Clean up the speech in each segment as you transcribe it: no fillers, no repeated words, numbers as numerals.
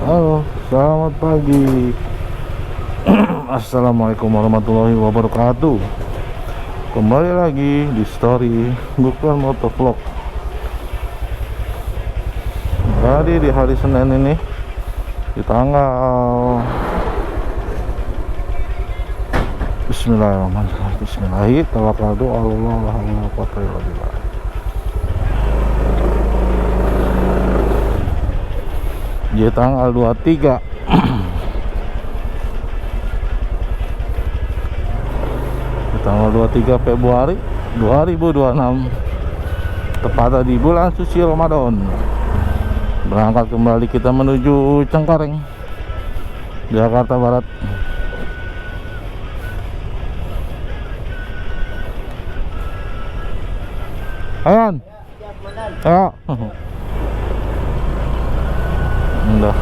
Halo, selamat pagi. Assalamualaikum warahmatullahi wabarakatuh. Kembali lagi di story bukan motovlog. Jadi di hari Senin ini, di tanggal Bismillahirrahmanirrahim. Bismillahirrahmanirrahim. Di tanggal 23 di tanggal 23 Februari 2026, tepatnya di bulan suci Ramadan. Berangkat kembali kita menuju Cengkareng, Jakarta Barat. Ayan. Ya. Udah.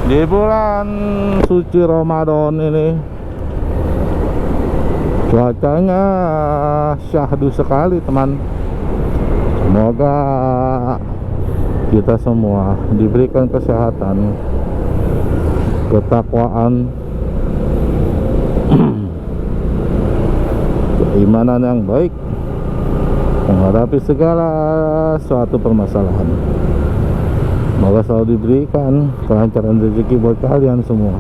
Di bulan suci Ramadan ini cuacanya syahdu sekali, teman. Semoga kita semua diberikan kesehatan, ketakwaan, keimanan yang baik menghadapi segala suatu permasalahan. Semoga selalu diberikan kelancaran rezeki buat kalian semua.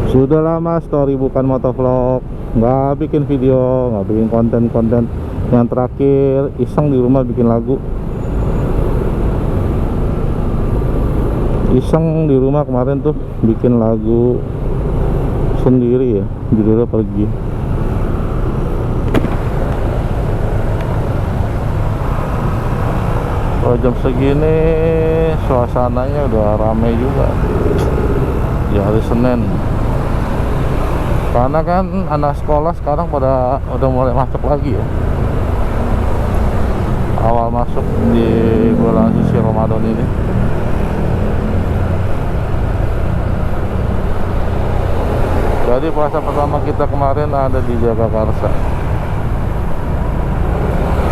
Sudah lama story bukan motovlog, nggak bikin video, nggak bikin konten-konten. Yang terakhir iseng di rumah bikin lagu. Iseng di rumah kemarin tuh bikin lagu sendiri ya, judulnya Pergi. Kalau jam segini suasananya udah ramai juga di hari Senin, karena kan anak sekolah sekarang udah mulai masuk lagi ya, awal masuk di bulan suci Ramadan ini. Jadi puasa pertama kita kemarin ada di Jagakarsa.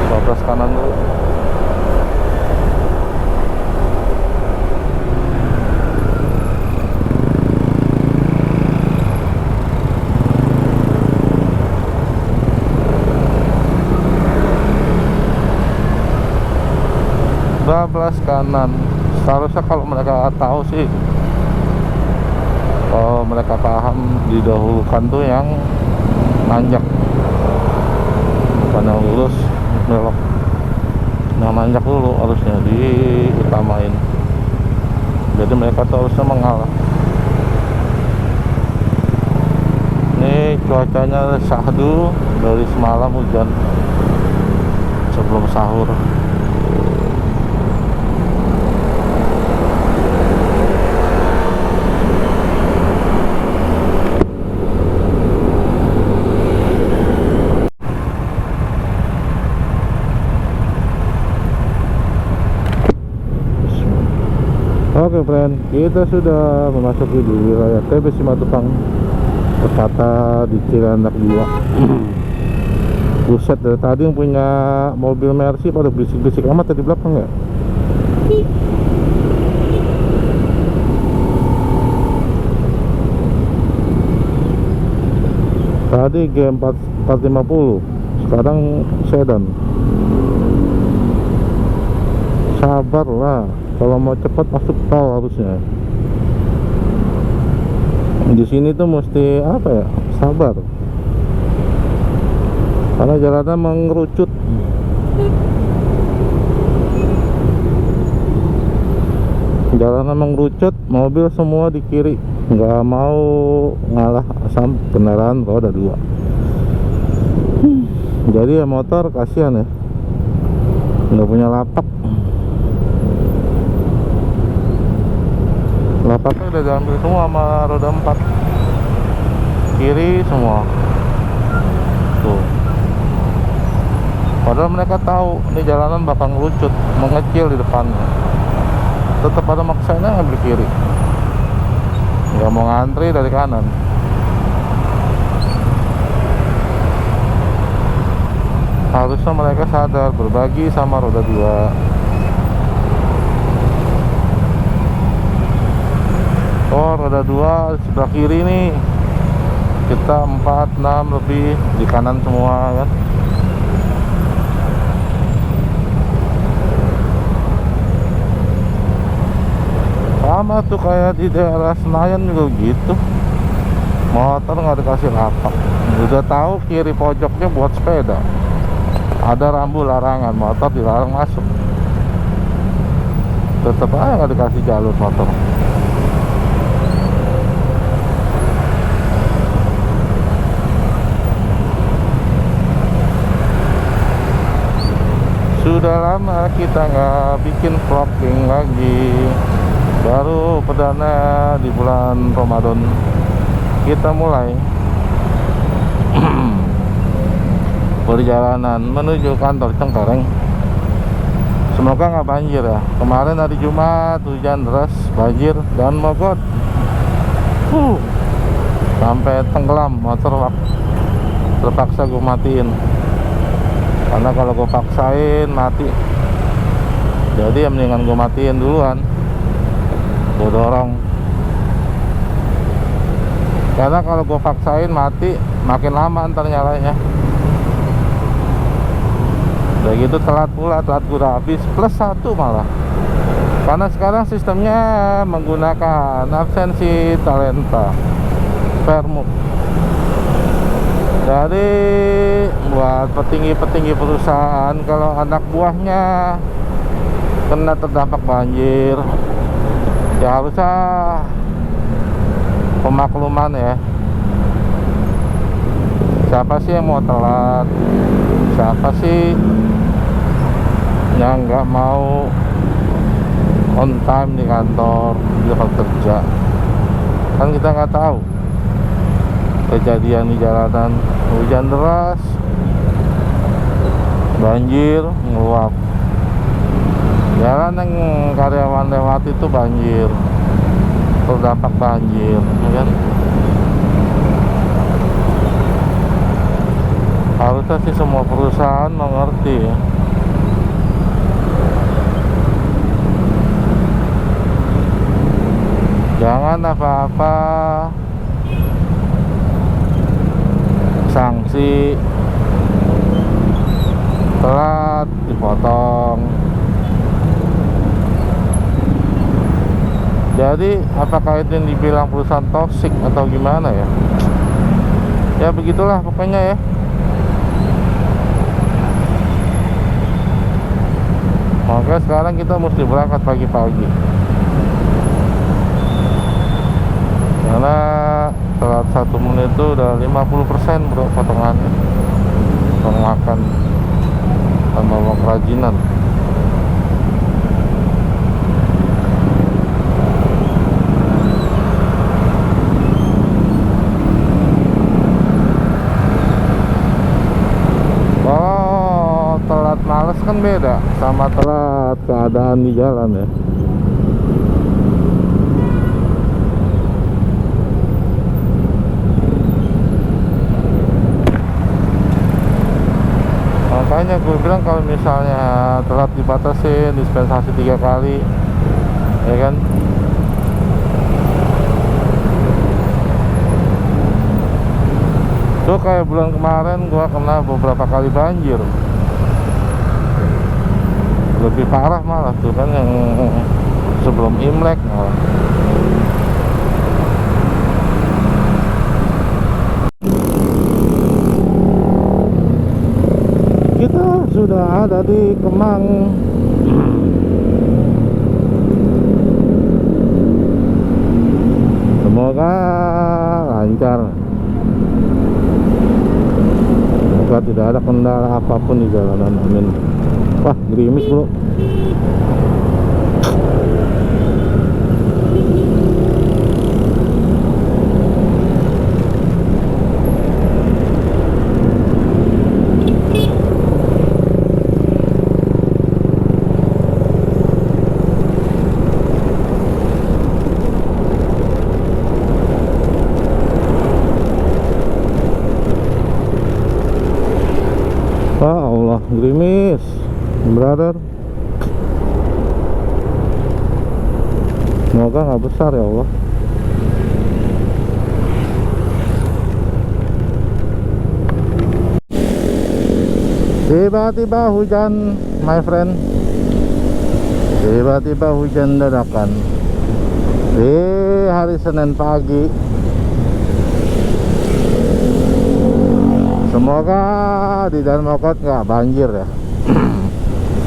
Batas kanan dulu. Bablas kanan. Seharusnya kalau mereka tahu sih, kalau mereka paham, didahulukan tuh yang nanjak, bukan yang lurus belok. Yang nanjak dulu harusnya diutamain. Jadi mereka tuh harusnya mengalah. Ini cuacanya syahdu dari semalam, hujan sebelum sahur. Oke friend, kita sudah memasuki di wilayah TB Simatupang, tepatnya di Cilandak 2. Buset, dari tadi yang punya mobil Mercy pada bisik-bisik amat tadi belakang ya. Tadi G450, sekarang sedan. Sabarlah, kalau mau cepat masuk tol harusnya. Di sini tuh mesti apa ya? Sabar. Karena jalannya mengerucut. Jalannya mengerucut, mobil semua di kiri, nggak mau ngalah sama kendaraan roda 2. Jadi ya motor kasihan ya, nggak punya lapak. Lapaknya udah diambil semua sama roda 4 kiri semua tuh. Padahal mereka tahu ini jalanan bakal ngelucut, mengecil di depannya, tetap pada maksanya ngambil kiri. nggak mau ngantri dari kanan. Harusnya mereka sadar berbagi sama roda 2. Oh, roda 2 sebelah kiri nih, kita 4, 6 lebih di kanan semua kan. Sama tuh kayak di daerah Senayan juga gitu, motor nggak dikasih lapak. Udah tahu kiri pojoknya buat sepeda, ada rambu larangan, motor dilarang masuk, tetap aja nggak dikasih jalur motor. Sudah lama kita nggak bikin vlogging lagi, baru perdana di bulan Ramadan kita mulai perjalanan menuju kantor Cengkareng. Semoga nggak banjir ya. Kemarin hari Jumat hujan deras, banjir dan mogok, sampai tenggelam motor. Terpaksa gue matiin, karena kalau gue paksain mati. Jadi ya mendingan gue matiin duluan, gue dorong. Karena kalau gue paksain mati, makin lama ntar nyalanya. Udah gitu telat pula, telat udah habis, plus 1 malah. Karena sekarang sistemnya menggunakan absensi talenta permuk. Jadi buat petinggi-petinggi perusahaan, kalau anak buahnya kena terdampak banjir, ya harusnya pemakluman ya. Siapa sih yang mau telat, siapa sih yang nggak mau on time di kantor, di tempat kerja. Kan kita nggak tahu kejadian di jalanan, hujan deras, banjir, ngeluap. Jalan yang karyawan lewat itu banjir, terdampak banjir, ya kan? Harusnya sih semua perusahaan mengerti ya. Jangan apa-apa sanksi, telat dipotong. Jadi apakah itu yang dibilang perusahaan toksik atau gimana ya? Ya begitulah pokoknya ya. Maka sekarang kita mesti berangkat pagi-pagi, karena telat 1 menit itu udah 50% bro potongannya. Makan sama uang kerajinan. Kalau telat males kan beda sama telat keadaan di jalan ya. Makanya gue bilang kalau misalnya telat dibatasin, dispensasi 3 kali, ya kan? Tuh kayak bulan kemarin gue kena beberapa kali banjir, lebih parah malah tuh kan yang sebelum Imlek malah. Kita sudah ada di Kemang. Semoga lancar, semoga tidak ada kendala apapun di jalanan, amin. Wah, gerimis bro. Semoga nggak besar ya Allah. Tiba-tiba hujan, my friend. Tiba-tiba hujan dadakan di hari Senin pagi. Semoga di Danmokot nggak banjir ya.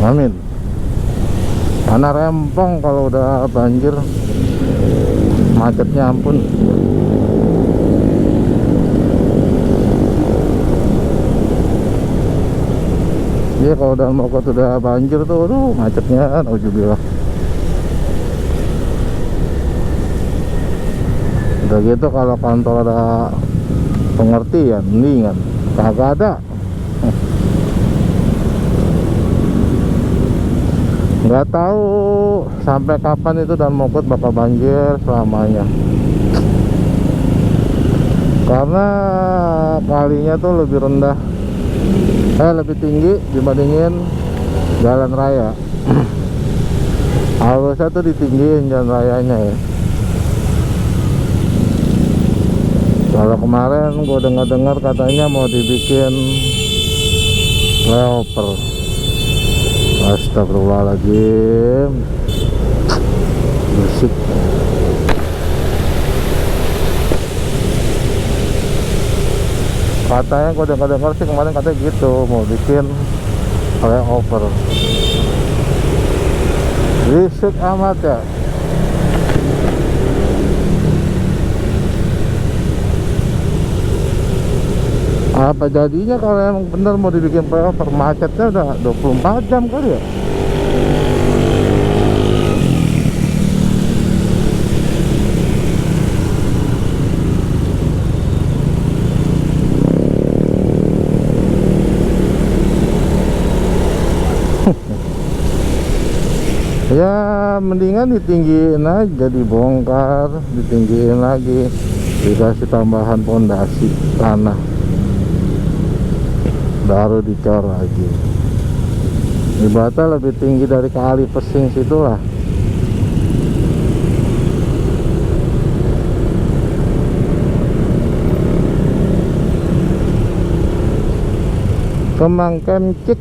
Amin. Karena rempong kalau udah banjir, macetnya ampun. Iya, kalau Danmokot udah banjir tuh, aduh macetnya, nauzubillah. Udah gitu kalau kantor ada pengertian, mendingan. Kagak ada. Nggak tahu sampai kapan itu Danmokot bakal banjir selamanya. Karena kalinya tuh lebih rendah, lebih tinggi dibandingin jalan raya. Harusnya tuh ditinggiin jalan rayanya ya. Kalau kemarin gue dengar katanya mau dibikin flyover. Astagfirullahaladzim, berisik. Katanya gue dengar sih kemarin katanya gitu, mau bikin flyover. Berisik amat ya. Apa jadinya kalau emang bener mau dibikin flyover? Macetnya udah 24 jam kali ya. Ya mendingan ditinggiin aja, dibongkar, ditinggiin lagi, dikasih tambahan pondasi tanah, baru dicor lagi. Ibaratnya lebih tinggi dari kali Pesing situlah. Kemang Kemcik.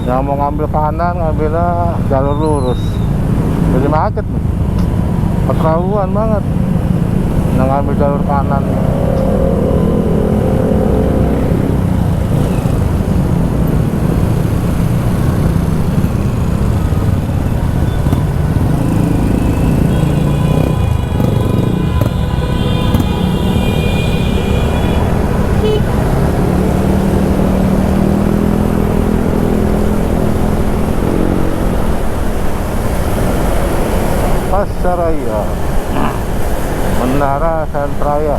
Yang mau ngambil kanan ngambilnya jalur lurus, jadi macet nih. Keterlaluan banget yang ngambil jalur kanan. Pasaraya, Menara Sentraya.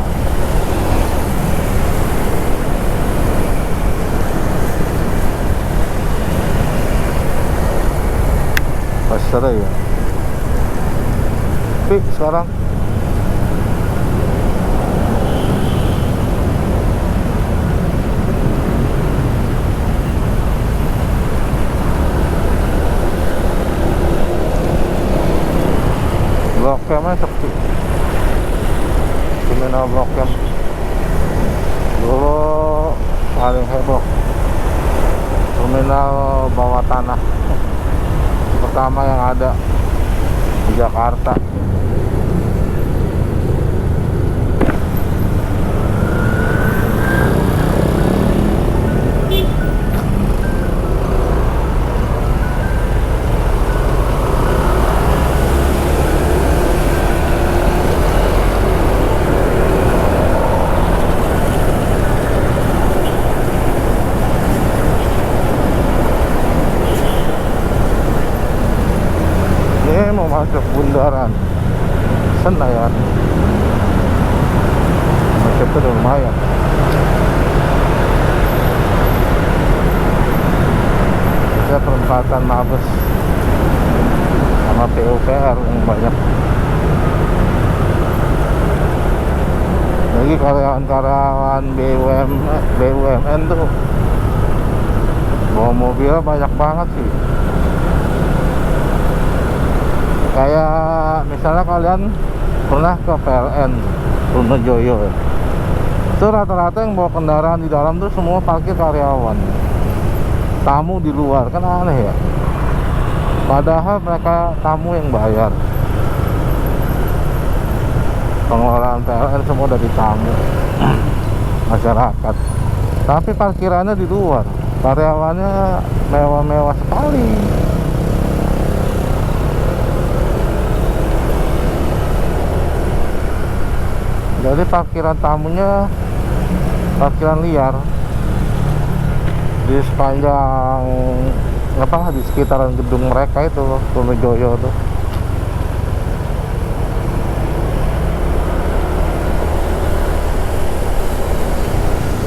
Pasaraya. Tapi sekarang Blok M sepi. Terminal Blok M dulu paling heboh. Terminal bawah tanah pertama yang ada di Jakarta. Masuk bundaran Senayan, macetnya udah lumayan. Bisa perempatan Mabes sama PUPR yang banyak. Lagi karyawan-karyawan BUMN tuh bawa mobilnya banyak banget sih. Kayak misalnya kalian pernah ke PLN Trunojoyo ya, itu rata-rata yang bawa kendaraan di dalam tuh semua parkir karyawan, tamu di luar. Kan aneh ya, padahal mereka tamu yang bayar. Pengelolaan PLN semua dari tamu masyarakat, tapi parkirannya di luar, karyawannya mewah-mewah sekali. Jadi parkiran tamunya parkiran liar di sepanjang di sekitaran gedung mereka itu, Trunojoyo tuh.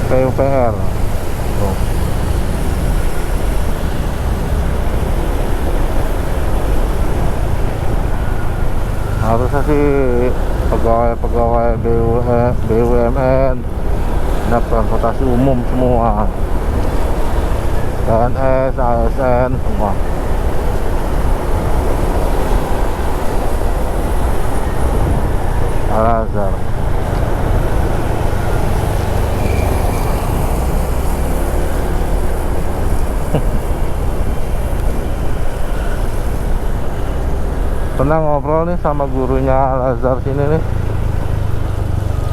PUPR tuh. Harusnya sih pegawai-pegawai BUMN, dan transportasi umum semua, PNS, ASN semua. Al-Azhar. Pernah ngobrol nih sama gurunya Al-Azhar sini nih,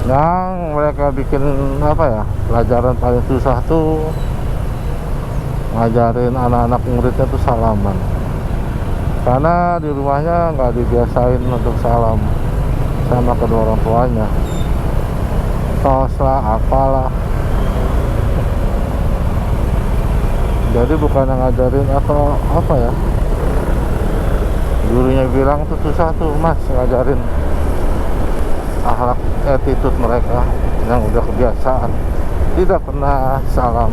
yang mereka bikin pelajaran paling susah tuh ngajarin anak-anak muridnya tuh salaman, karena di rumahnya nggak dibiasain untuk salam sama kedua orang tuanya, tos lah apalah. Jadi bukan ngajarin atau gurunya bilang tuh susah tuh mas ngajarin akhlak, attitude mereka yang udah kebiasaan tidak pernah salam.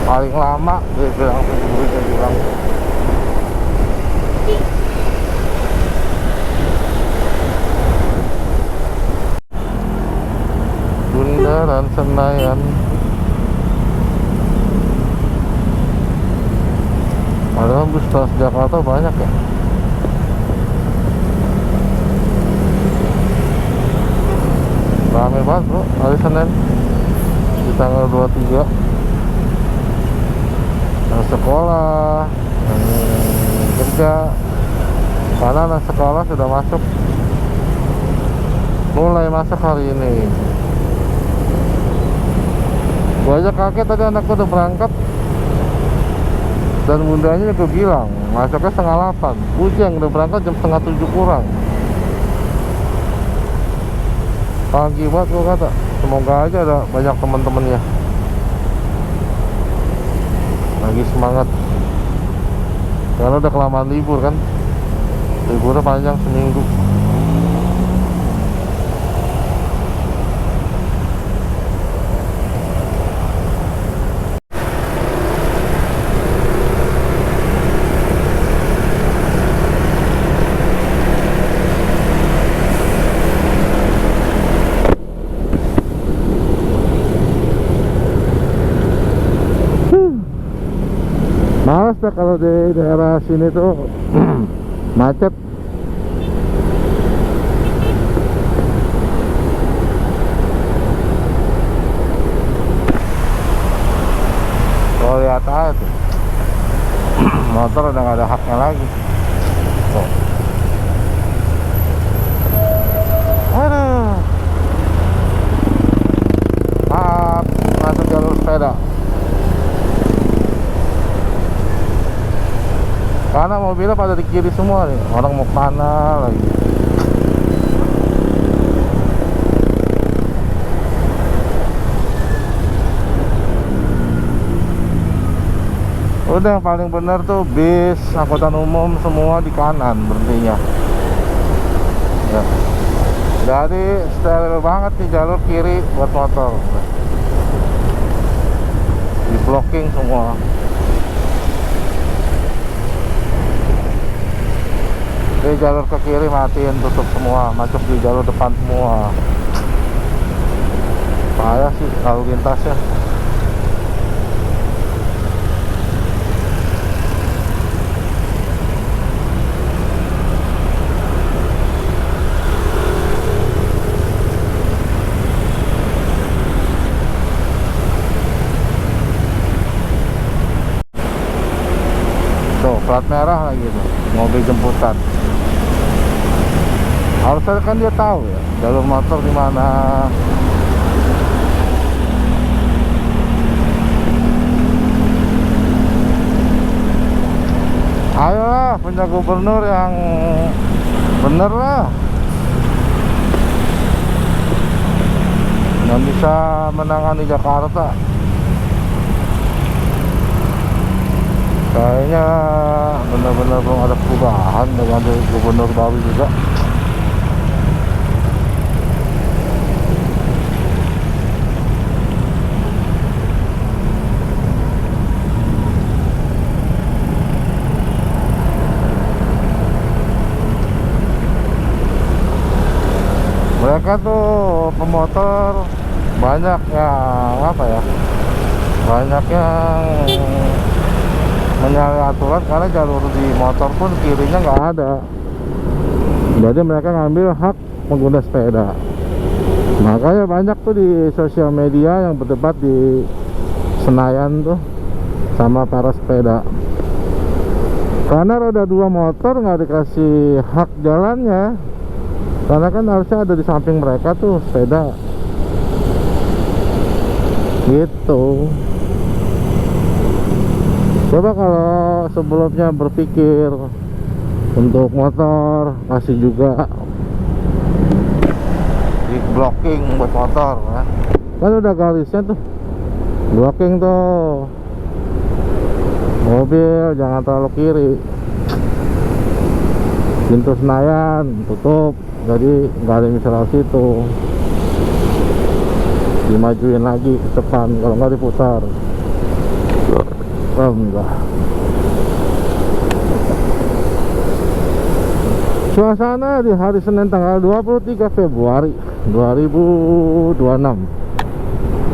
Paling lama dia bilang, gurunya bilang Bundaran Senayan. Padahal bus Transjakarta banyak ya. Rame banget bro, hari Senin di tanggal 23. Yang sekolah, yang kerja, karena anak sekolah sudah masuk, mulai masuk hari ini. Gua aja kaget tadi, anakku udah berangkat dan bundanya juga bilang masuknya 7:30. Ujang udah berangkat jam 6:30 kurang. Pagi banget gua kata. Semoga aja ada banyak teman-temannya lagi semangat, karena udah kelamaan libur kan, liburnya panjang seminggu. Males dah kalau di daerah sini tuh macet. Kalau lihat aja tuh motor udah gak ada haknya lagi tuh. Aduh, maaf, masuk jalur sepeda. Karena mobilnya pada di kiri semua nih, orang mau mana lagi. Udah yang paling benar tuh bis, angkutan umum semua di kanan berhentinya ya. Jadi steril banget nih jalur kiri buat motor, di blocking semua. Di jalur ke kiri matiin, tutup semua, masuk di jalur depan semua. Payah sih lalu lintasnya. Tuh plat merah lagi tuh, mobil jemputan. Harusnya kan dia tahu ya jalur motor di mana. Ayolah punya gubernur yang bener lah, yang bisa menangani Jakarta. Kayaknya benar-benar belum ada perubahan dengan gubernur baru juga. Mereka tuh pemotor banyak yang apa ya, banyak yang menyalahi aturan karena jalur di motor pun kirinya nggak ada. Jadi mereka ngambil hak pengguna sepeda. Makanya banyak tuh di sosial media yang berdebat di Senayan tuh sama para sepeda. Karena roda 2 motor nggak dikasih hak jalannya. Karena kan harusnya ada di samping mereka tuh sepeda. Gitu. Coba kalau sebelumnya berpikir untuk motor, kasih juga di blocking buat motor kan udah garisnya tuh, blocking tuh mobil jangan terlalu kiri, pintu Senayan tutup, jadi nggak ada yang bisa lewat situ, dimajuin lagi ke depan, kalau nggak diputar. Oh, enggak. Suasana di hari Senin tanggal 23 Februari 2026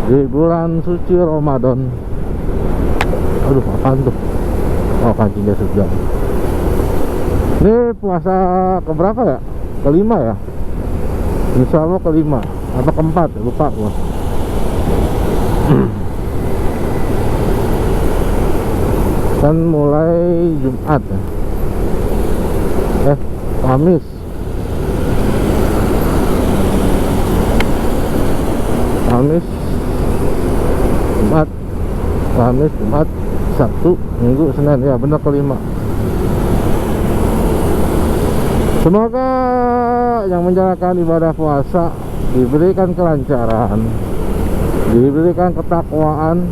di bulan suci Ramadan. Aduh, apaan tuh? Oh, kancingnya sudah. Ini puasa keberapa ya? Kelima ya? Insya Allah kelima atau keempat, lupa gua. Kan mulai Jumat ya? Kamis. Kamis, Jumat, Kamis, Jumat, Sabtu, Minggu, Senin, ya benar kelima. Semoga yang menjalankan ibadah puasa diberikan kelancaran, diberikan ketakwaan,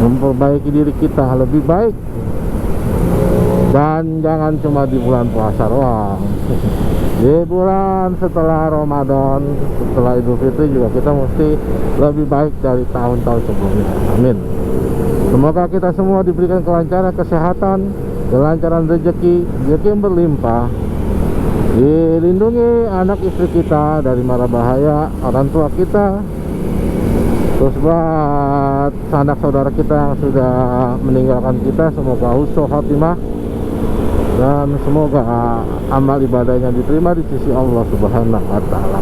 memperbaiki diri kita lebih baik, dan jangan cuma di bulan puasa doang. Di bulan setelah Ramadan, setelah Idul Fitri juga kita mesti lebih baik dari tahun-tahun sebelumnya. Amin. Semoga kita semua diberikan kelancaran kesehatan, kelancaran rezeki yang berlimpah, dilindungi anak istri kita dari mara bahaya orang tua kita. Terus buat sanak saudara kita yang sudah meninggalkan kita, semoga husnul khotimah dan semoga amal ibadahnya diterima di sisi Allah Subhanahu wa taala.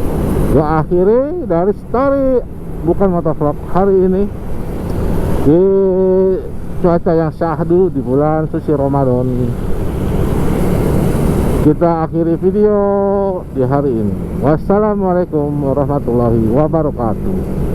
Gua akhiri dari story bukan motovlog hari ini di cuaca yang syahdu di bulan suci Ramadan. Kita akhiri video di hari ini. Wassalamualaikum warahmatullahi wabarakatuh.